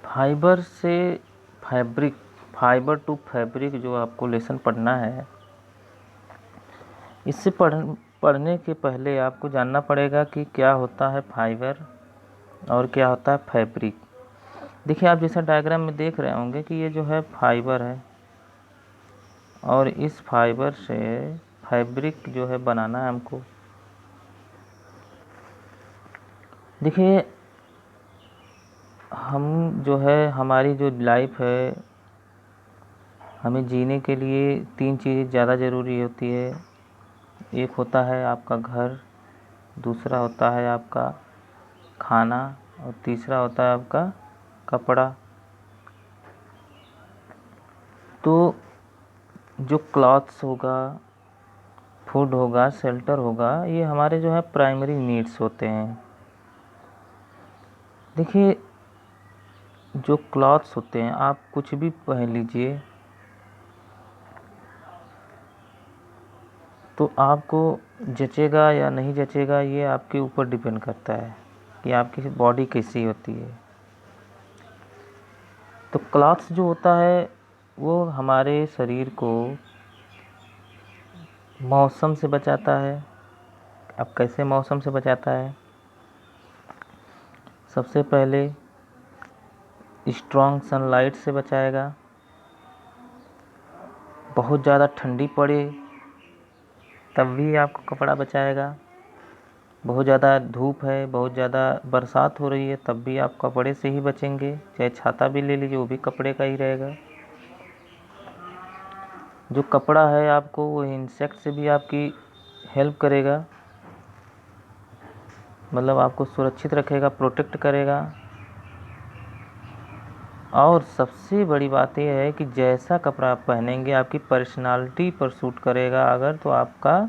Fibre से fabric, fibre to fabric जो आपको लेसन पढ़ना है, इससे पढ़ने के पहले आपको जानना पड़ेगा कि क्या होता है फाइबर और क्या होता है फैब्रिक। देखिए, आप जैसा डायग्राम में देख रहे होंगे कि ये जो है फाइबर है और इस फाइबर से फैब्रिक जो है बनाना है हमको। देखिए, हम जो है हमारी जो लाइफ है, हमें जीने के लिए 3 चीज़ें ज़्यादा ज़रूरी होती है। एक होता है आपका घर, दूसरा होता है आपका खाना और तीसरा होता है आपका कपड़ा। तो जो क्लॉथ्स होगा, फूड होगा, शेल्टर होगा, ये हमारे जो है प्राइमरी नीड्स होते हैं। देखिए, जो क्लॉथ्स होते हैं, आप कुछ भी पहन लीजिए तो आपको जचेगा या नहीं जचेगा, ये आपके ऊपर डिपेंड करता है कि आपकी बॉडी कैसी होती है। तो क्लॉथ्स जो होता है वो हमारे शरीर को मौसम से बचाता है। अब कैसे मौसम से बचाता है? सबसे पहले स्ट्रॉन्ग सनलाइट से बचाएगा। बहुत ज़्यादा ठंडी पड़े तब भी आपको कपड़ा बचाएगा। बहुत ज़्यादा धूप है, बहुत ज़्यादा बरसात हो रही है, तब भी आप कपड़े से ही बचेंगे। चाहे छाता भी ले लीजिए, वो भी कपड़े का ही रहेगा। जो कपड़ा है आपको वो इंसेक्ट से भी आपकी हेल्प करेगा, मतलब आपको सुरक्षित रखेगा, प्रोटेक्ट करेगा। और सबसे बड़ी बात यह है कि जैसा कपड़ा आप पहनेंगे आपकी पर्सनालिटी पर सूट करेगा। अगर तो आपका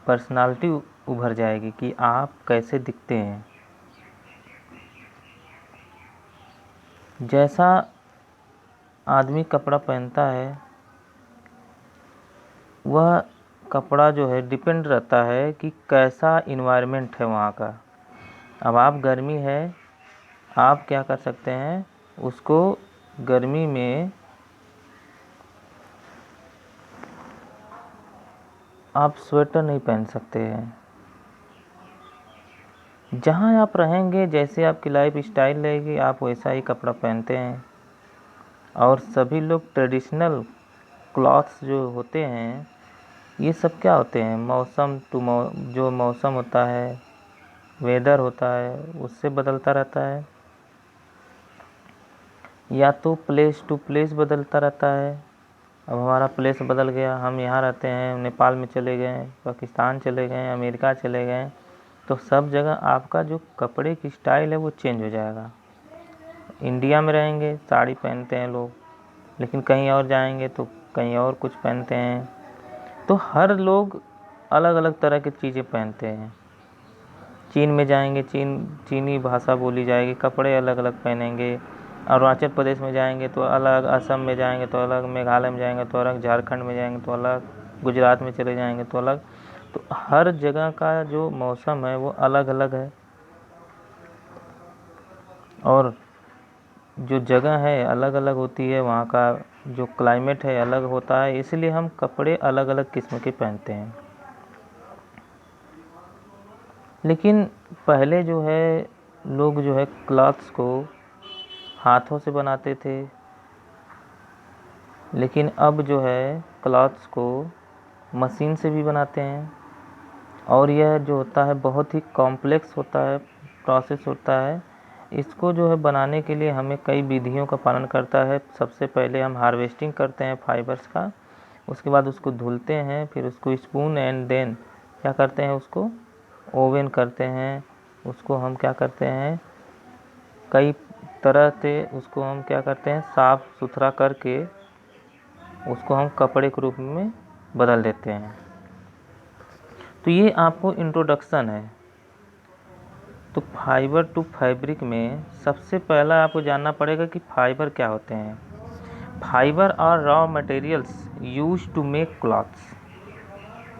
पर्सनालिटी उभर जाएगी कि आप कैसे दिखते हैं। जैसा आदमी कपड़ा पहनता है वह कपड़ा जो है डिपेंड रहता है कि कैसा इन्वायरमेंट है वहाँ का। अब आप गर्मी है, आप क्या कर सकते हैं, उसको गर्मी में आप स्वेटर नहीं पहन सकते हैं। जहाँ आप रहेंगे, जैसे आपकी लाइफ स्टाइल रहेगी, आप वैसा ही कपड़ा पहनते हैं। और सभी लोग ट्रेडिशनल क्लॉथ्स जो होते हैं, ये सब क्या होते हैं, मौसम टू जो मौसम होता है, वेदर होता है, उससे बदलता रहता है, या तो प्लेस टू प्लेस बदलता रहता है। अब हमारा प्लेस बदल गया, हम यहाँ रहते हैं, नेपाल में चले गए, पाकिस्तान चले गए, अमेरिका चले गए, तो सब जगह आपका जो कपड़े की स्टाइल है वो चेंज हो जाएगा। इंडिया में रहेंगे साड़ी पहनते हैं लोग, लेकिन कहीं और जाएंगे तो कहीं और कुछ पहनते हैं। तो हर लोग अलग अलग तरह की चीज़ें पहनते हैं। चीन में जाएंगे, चीनी भाषा बोली जाएगी, कपड़े अलग अलग पहनेंगे। अरुणाचल प्रदेश में जाएंगे तो अलग, असम में जाएंगे तो अलग, मेघालय में जाएंगे तो अलग, झारखंड में जाएंगे तो अलग, गुजरात में चले जाएंगे तो अलग। तो हर जगह का जो मौसम है वो अलग अलग है, और जो जगह है अलग अलग होती है, वहाँ का जो क्लाइमेट है अलग होता है, इसलिए हम कपड़े अलग अलग किस्म के पहनते हैं। लेकिन पहले जो है लोग जो है क्लॉथ्स को हाथों से बनाते थे, लेकिन अब जो है क्लॉथ्स को मशीन से भी बनाते हैं। और यह जो होता है बहुत ही कॉम्प्लेक्स होता है, प्रोसेस होता है। इसको जो है बनाने के लिए हमें कई विधियों का पालन करता है। सबसे पहले हम हार्वेस्टिंग करते हैं फाइबर्स का, उसके बाद उसको धुलते हैं, फिर उसको स्पून एंड देन क्या करते हैं, उसको ओवन करते हैं। उसको हम क्या करते हैं, कई तरह से उसको हम क्या करते हैं, साफ़ सुथरा करके उसको हम कपड़े के रूप में बदल देते हैं। तो ये आपको इंट्रोडक्शन है। तो फाइबर टू फैब्रिक में सबसे पहला आपको जानना पड़ेगा कि फाइबर क्या होते हैं। Fibre are raw materials use to make clothes.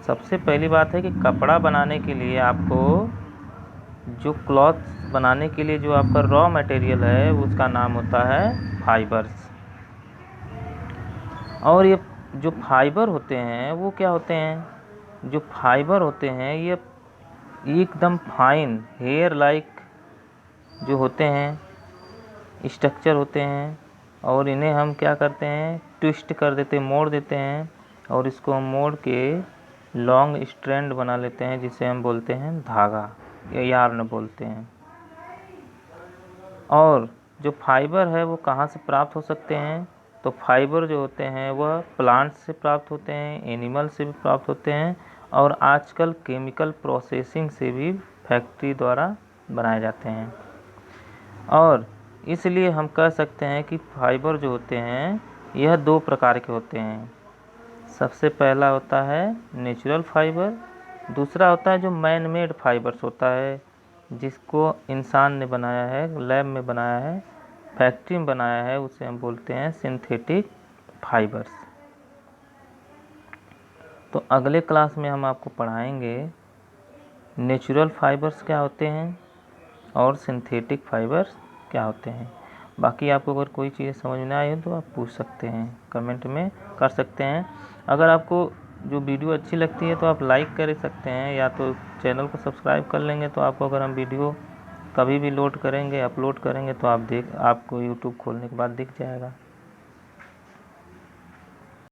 सबसे पहली बात है कि कपड़ा बनाने के लिए आपको जो क्लॉथ बनाने के लिए जो आपका रॉ मटेरियल है उसका नाम होता है फाइबर्स। और ये जो फाइबर होते हैं वो क्या होते हैं, जो फाइबर होते हैं ये एकदम फाइन हेयर लाइक जो होते हैं स्ट्रक्चर होते हैं, और इन्हें हम क्या करते हैं ट्विस्ट कर देते हैं, मोड़ देते हैं, और इसको हम मोड़ के लॉन्ग स्ट्रैंड बना लेते हैं जिसे हम बोलते हैं धागा या यार्न बोलते हैं। और जो फाइबर है वो कहाँ से प्राप्त हो सकते हैं, तो फाइबर जो होते हैं वह प्लांट से प्राप्त होते हैं, एनिमल से भी प्राप्त होते हैं, और आजकल केमिकल प्रोसेसिंग से भी फैक्ट्री द्वारा बनाए जाते हैं। और इसलिए हम कह सकते हैं कि फाइबर जो होते हैं यह दो प्रकार के होते हैं। सबसे पहला होता है नेचुरल फाइबर, दूसरा होता है जो मैन मेड फाइबर्स होता है, जिसको इंसान ने बनाया है, लैब में बनाया है, फैक्ट्री में बनाया है, उसे हम बोलते हैं सिंथेटिक फाइबर्स। तो अगले क्लास में हम आपको पढ़ाएंगे नेचुरल फाइबर्स क्या होते हैं और सिंथेटिक फाइबर्स क्या होते हैं। बाकी आपको अगर कोई चीज़ समझ में आई हो तो आप पूछ सकते हैं, कमेंट में कर सकते हैं। अगर आपको जो वीडियो अच्छी लगती है तो आप लाइक कर सकते हैं, या तो चैनल को सब्सक्राइब कर लेंगे, तो आपको अगर हम वीडियो कभी भी लोड करेंगे, अपलोड करेंगे, तो आपको यूट्यूब खोलने के बाद दिख जाएगा।